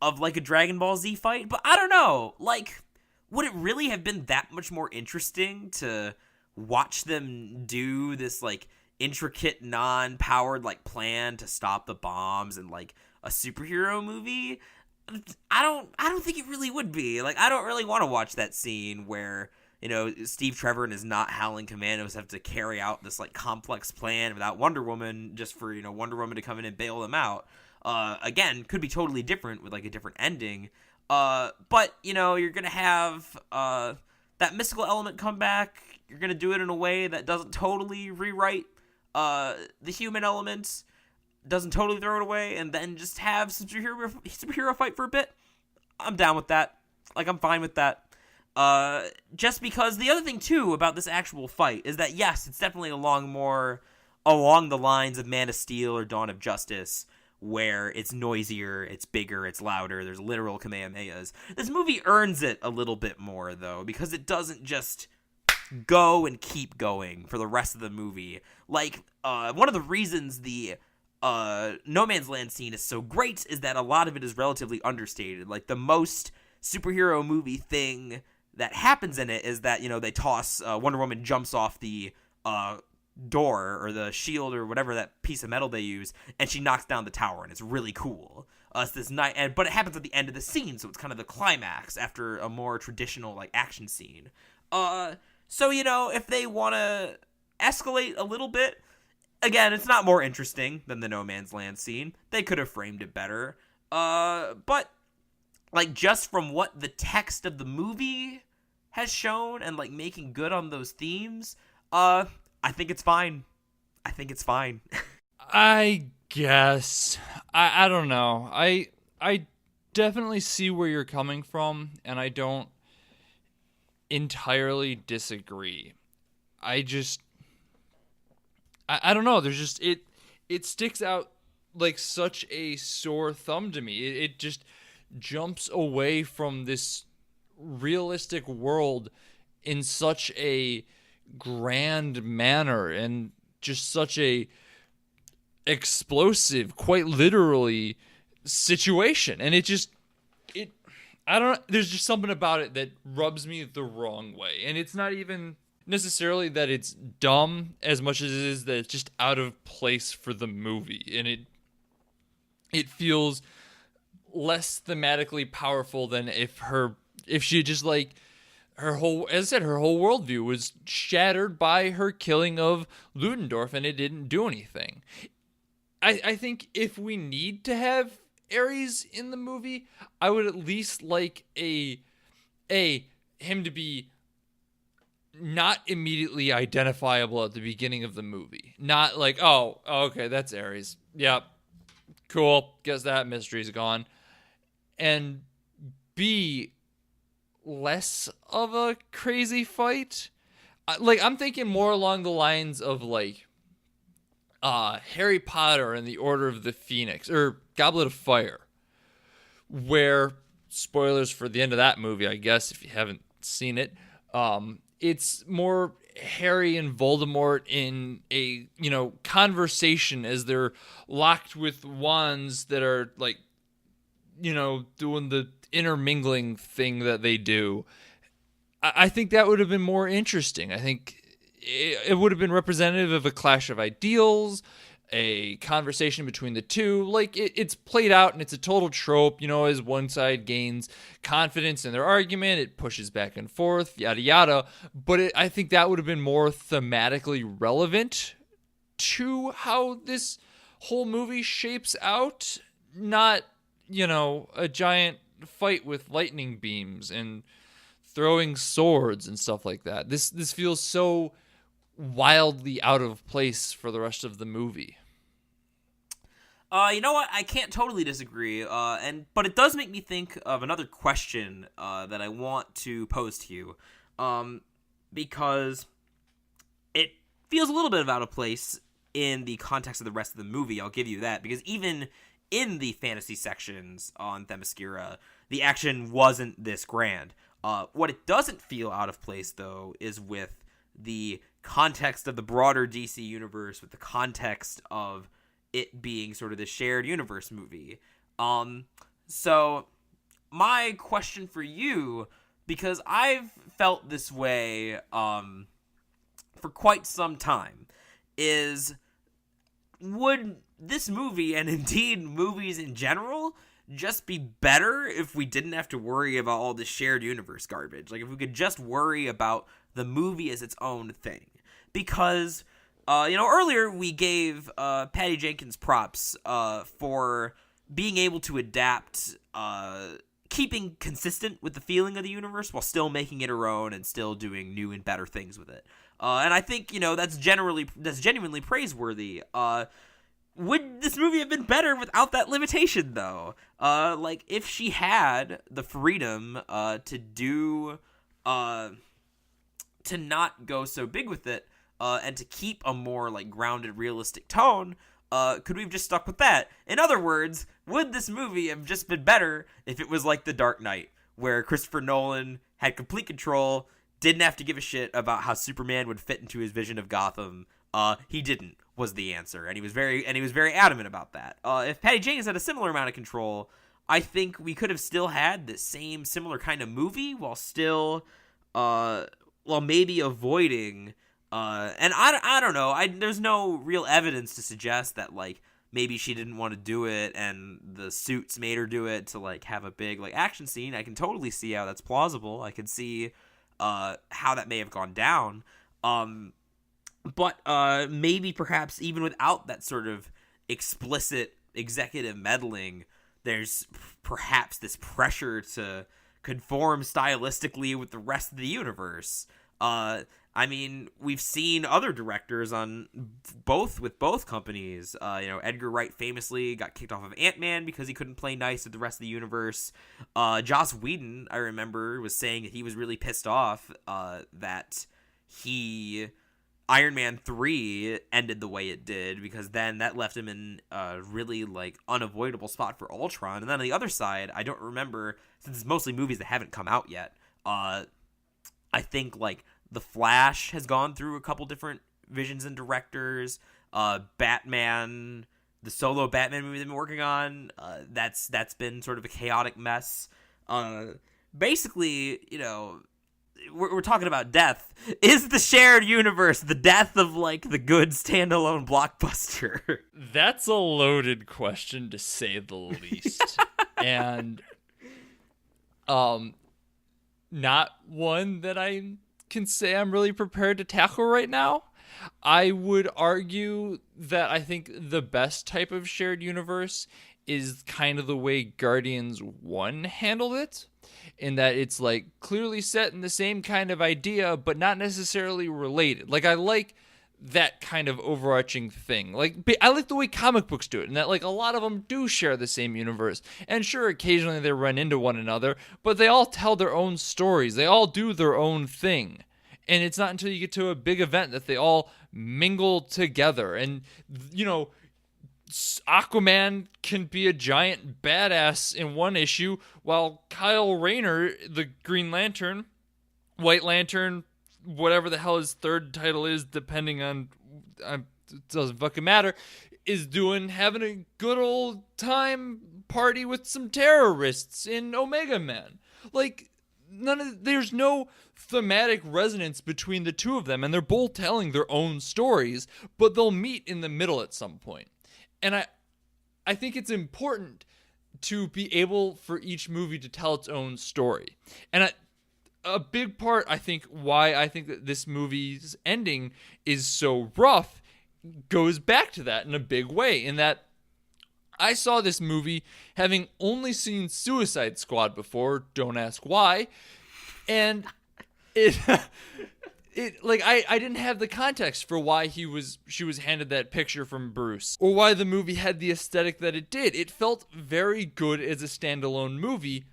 of, like, a Dragon Ball Z fight, but I don't know, like, would it really have been that much more interesting to watch them do this, like, intricate, non-powered, like, plan to stop the bombs in, like, a superhero movie? I don't think it really would be. Like, I don't really want to watch that scene where, you know, Steve Trevor and his not Howling Commandos have to carry out this, like, complex plan without Wonder Woman, just for, you know, Wonder Woman to come in and bail them out. Again, could be totally different with, like, a different ending. But, you know, you're gonna have, that mystical element come back. You're gonna do it in a way that doesn't totally rewrite, the human elements, doesn't totally throw it away, and then just have superhero fight for a bit. I'm down with that. Like, I'm fine with that. Just because the other thing, too, about this actual fight is that, yes, it's definitely along the lines of Man of Steel or Dawn of Justice, where it's noisier, it's bigger, it's louder, there's literal Kamehamehas. This movie earns it a little bit more, though, because it doesn't just go and keep going for the rest of the movie. Like, one of the reasons the No Man's Land scene is so great is that a lot of it is relatively understated. Like, the most superhero movie thing that happens in it is that, you know, they toss, Wonder Woman jumps off the door or the shield or whatever that piece of metal they use, and she knocks down the tower, and it's really cool. It's this night, but it happens at the end of the scene, so it's kind of the climax after a more traditional, like, action scene. So, you know, if they want to escalate a little bit, again, it's not more interesting than the No Man's Land scene. They could have framed it better. But, like, just from what the text of the movie has shown and, like, making good on those themes, I think it's fine. I think it's fine. I guess. I don't know. I definitely see where you're coming from, and I don't entirely disagree. I don't know. There's just it sticks out like such a sore thumb to me. It just jumps away from this realistic world in such a grand manner and just such a explosive, quite literally, situation. And I don't know, there's just something about it that rubs me the wrong way. And it's not even necessarily that it's dumb as much as it is that it's just out of place for the movie. And it feels less thematically powerful than if she just, like, her whole worldview was shattered by her killing of Ludendorff, and it didn't do anything. I think if we need to have Ares in the movie, I would at least like him to be not immediately identifiable at the beginning of the movie. Not like, oh, okay, that's Ares. Yep. Cool. Guess that mystery's gone. And be less of a crazy fight. Like, I'm thinking more along the lines of, like, Harry Potter and the Order of the Phoenix, or Goblet of Fire, where, spoilers for the end of that movie, I guess, if you haven't seen it, it's more Harry and Voldemort in a, you know, conversation as they're locked with wands that are, like, you know, doing the intermingling thing that they do. I think that would have been more interesting. I think it would have been representative of a clash of ideals, a conversation between the two. Like, it's played out and it's a total trope, you know, as one side gains confidence in their argument, it pushes back and forth, yada yada. But I think that would have been more thematically relevant to how this whole movie shapes out, not, you know, a giant fight with lightning beams and throwing swords and stuff like that. This feels so wildly out of place for the rest of the movie. You know what? I can't totally disagree. But it does make me think of another question that I want to pose to you, because it feels a little bit out of place in the context of the rest of the movie. I'll give you that, because even in the fantasy sections on Themyscira, the action wasn't this grand. What it doesn't feel out of place, though, is with the context of the broader DC universe, with the context of it being sort of the shared universe movie. So my question for you, because I've felt this way for quite some time, is would this movie, and indeed movies in general, just be better if we didn't have to worry about all this shared universe garbage? Like, if we could just worry about the movie as its own thing. Because, earlier we gave Patty Jenkins props for being able to adapt, keeping consistent with the feeling of the universe while still making it her own and still doing new and better things with it. And I think, that's genuinely praiseworthy. Would this movie have been better without that limitation, though? Like, if she had the freedom to do, to not go so big with it, and to keep a more, like, grounded, realistic tone, could we have just stuck with that? In other words, would this movie have just been better if it was like The Dark Knight, where Christopher Nolan had complete control, didn't have to give a shit about how Superman would fit into his vision of Gotham? He didn't, was the answer, and he was very adamant about that. If Patty Jenkins had a similar amount of control, I think we could have still had the same similar kind of movie while still, maybe avoiding, and I don't know. There's no real evidence to suggest that, like, maybe she didn't want to do it and the suits made her do it to, like, have a big, like, action scene. I can totally see how that's plausible. I can see how that may have gone down. But maybe perhaps even without that sort of explicit executive meddling, there's perhaps this pressure to conform stylistically with the rest of the universe. I mean, we've seen other directors with both companies. Edgar Wright famously got kicked off of Ant-Man because he couldn't play nice with the rest of the universe. Joss Whedon, I remember, was saying that he was really pissed off that Iron Man 3 ended the way it did, because then that left him in a really, like, unavoidable spot for Ultron. And then on the other side, I don't remember, since it's mostly movies that haven't come out yet, I think, like, The Flash has gone through a couple different visions and directors. Batman, the solo Batman movie they've been working on, that's been sort of a chaotic mess. Basically, we're talking about death. Is the shared universe the death of, like, the good standalone blockbuster? That's a loaded question, to say the least. And not one that I can say I'm really prepared to tackle right now. I would argue that I think the best type of shared universe is kind of the way Guardians 1 handled it, in that it's, like, clearly set in the same kind of idea, but not necessarily related. Like, I like that kind of overarching thing. Like, I like the way comic books do it, and that, like, a lot of them do share the same universe. And sure, occasionally they run into one another, but they all tell their own stories. They all do their own thing. And it's not until you get to a big event that they all mingle together. And, Aquaman can be a giant badass in one issue, while Kyle Rayner, the Green Lantern, White Lantern, whatever the hell his third title is, depending on, it doesn't fucking matter, is having a good old time party with some terrorists in Omega Man. Like, there's no thematic resonance between the two of them, and they're both telling their own stories, but they'll meet in the middle at some point. And I think it's important to be able for each movie to tell its own story. And a big part, I think, why I think that this movie's ending is so rough goes back to that in a big way, in that I saw this movie having only seen Suicide Squad before, don't ask why, and I didn't have the context for why she was handed that picture from Bruce, or why the movie had the aesthetic that it did. It felt very good as a standalone movie,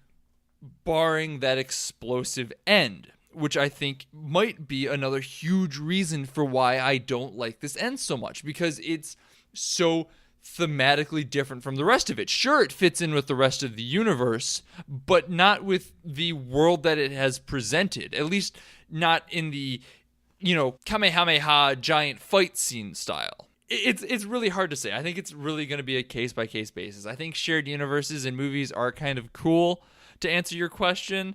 barring that explosive end, which I think might be another huge reason for why I don't like this end so much, because it's so thematically different from the rest of it. Sure, it fits in with the rest of the universe, but not with the world that it has presented. At least not in the, Kamehameha giant fight scene style. It's really hard to say. I think it's really going to be a case-by-case basis. I think shared universes in movies are kind of cool. To answer your question,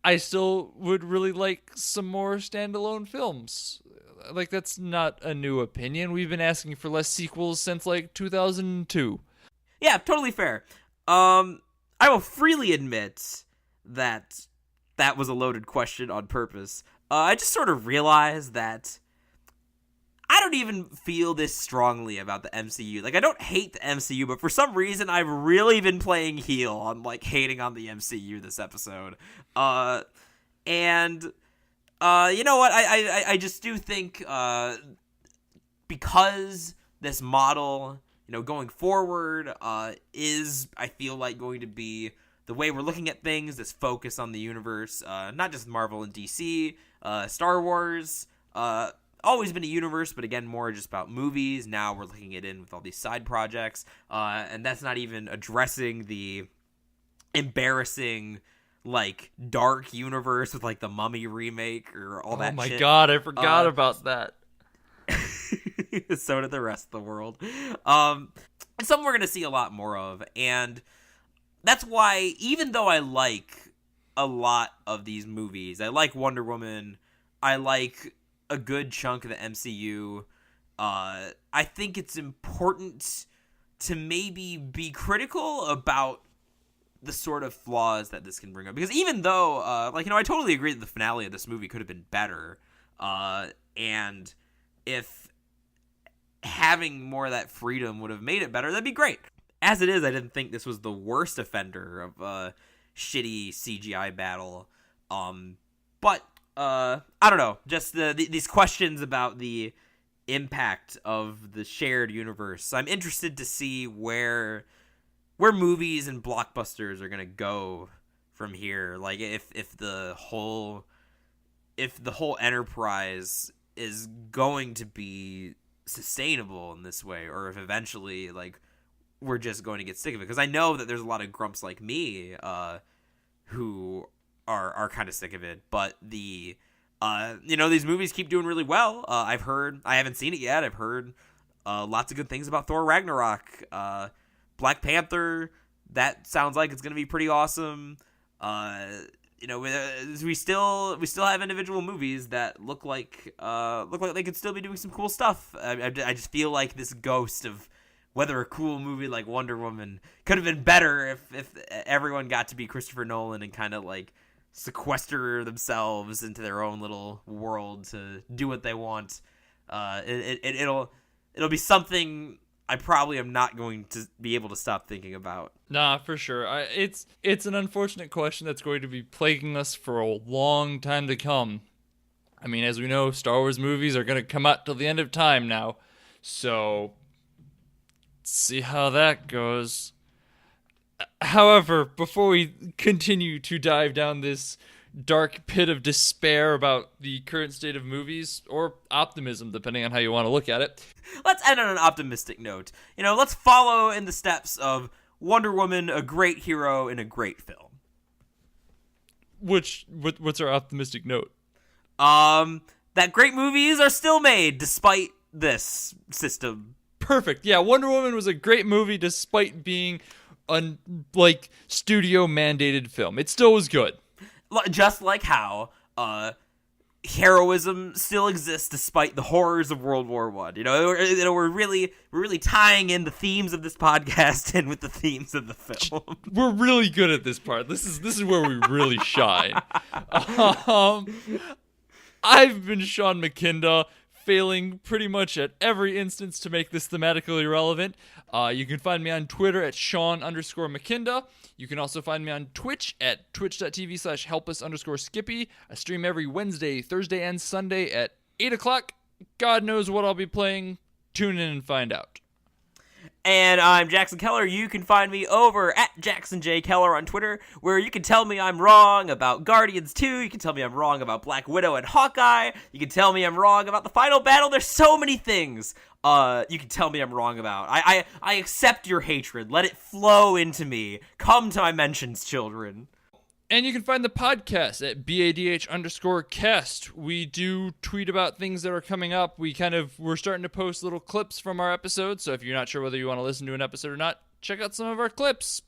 I still would really like some more standalone films. Like, that's not a new opinion. We've been asking for less sequels since, 2002. Yeah, totally fair. I will freely admit that was a loaded question on purpose. I just sort of realized that I don't even feel this strongly about the MCU. I don't hate the MCU, but for some reason, I've really been playing heel on, hating on the MCU this episode. And you know what? I just do think, because this model, going forward, is, I feel like, going to be the way we're looking at things, this focus on the universe, not just Marvel and DC, Star Wars, always been a universe, but again, more just about movies. Now we're looking it in with all these side projects, and that's not even addressing the embarrassing, dark universe with, the Mummy remake or all that shit. Oh my god, I forgot about that. So did the rest of the world. It's something we're going to see a lot more of, and that's why, even though I like a lot of these movies, I like Wonder Woman, I like a good chunk of the MCU, I think it's important to maybe be critical about the sort of flaws that this can bring up. Because even though, I totally agree that the finale of this movie could have been better, and if having more of that freedom would have made it better, that'd be great. As it is, I didn't think this was the worst offender of a shitty CGI battle, but I don't know, just these questions about the impact of the shared universe. I'm interested to see where movies and blockbusters are gonna go from here. If the whole enterprise is going to be sustainable in this way, or if eventually we're just going to get sick of it. Because I know that there's a lot of grumps like me who are kind of sick of it, but these movies keep doing really well. I haven't seen it yet. I've heard lots of good things about Thor Ragnarok. Black Panther, that sounds like it's going to be pretty awesome. We still have individual movies that look like they could still be doing some cool stuff. I just feel like this ghost of whether a cool movie like Wonder Woman could have been better if everyone got to be Christopher Nolan and kind of sequester themselves into their own little world to do what they want. It'll be something I probably am not going to be able to stop thinking about. Nah, for sure. It's an unfortunate question that's going to be plaguing us for a long time to come. I mean, as we know, Star Wars movies are going to come out till the end of time now. So, see how that goes. However, before we continue to dive down this dark pit of despair about the current state of movies, or optimism, depending on how you want to look at it, let's end on an optimistic note. Let's follow in the steps of Wonder Woman, a great hero in a great film. What's our optimistic note? That great movies are still made despite this system. Perfect. Yeah, Wonder Woman was a great movie despite being a studio mandated film. It still was good. Just like how heroism still exists despite the horrors of World War I. We're really tying in the themes of this podcast in with the themes of the film. We're really good at this part. This is where we really shine. I've been Sean McKinda, failing pretty much at every instance to make this thematically relevant. You can find me on Twitter at Sean_McKinda. You can also find me on Twitch at twitch.tv/helpus_Skippy. I stream every Wednesday, Thursday, and Sunday at 8 o'clock. God knows what I'll be playing. Tune in and find out. And I'm Jackson Keller. You can find me over at Jackson J. Keller on Twitter, where you can tell me I'm wrong about Guardians 2. You can tell me I'm wrong about Black Widow and Hawkeye. You can tell me I'm wrong about the final battle. There's so many things you can tell me I'm wrong about. I accept your hatred. Let it flow into me. Come to my mentions, children. And you can find the podcast at BADH_cast. We do tweet about things that are coming up. We're starting to post little clips from our episodes. So if you're not sure whether you want to listen to an episode or not, check out some of our clips.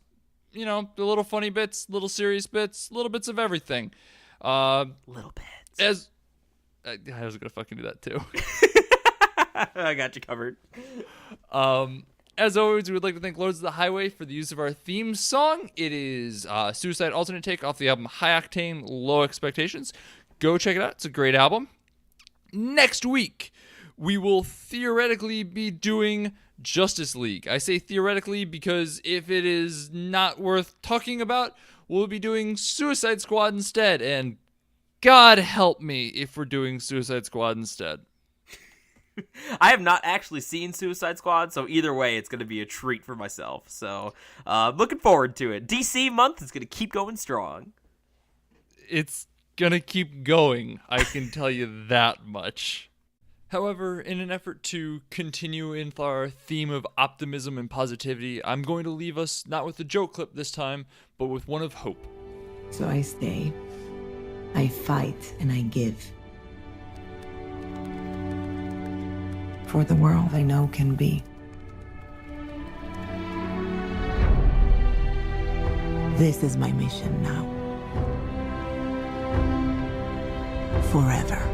You know, the little funny bits, little serious bits, little bits of everything. Little bits. I was going to fucking do that too. I got you covered. As always, we would like to thank Lords of the Highway for the use of our theme song. It is Suicide Alternate Take off the album High Octane, Low Expectations. Go check it out. It's a great album. Next week, we will theoretically be doing Justice League. I say theoretically because if it is not worth talking about, we'll be doing Suicide Squad instead. And God help me if we're doing Suicide Squad instead. I have not actually seen Suicide Squad, so either way, it's going to be a treat for myself. So, looking forward to it. DC month is going to keep going strong. It's going to keep going, I can tell you that much. However, in an effort to continue in our theme of optimism and positivity, I'm going to leave us not with a joke clip this time, but with one of hope. So I stay, I fight, and I give. For the world I know can be. This is my mission now. Forever.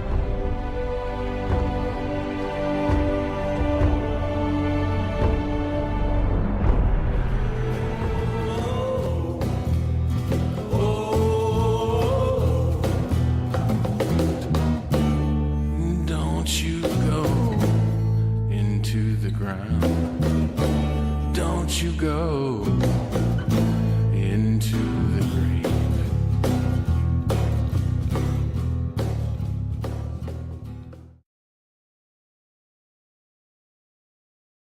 Don't you go into the ground. Don't you go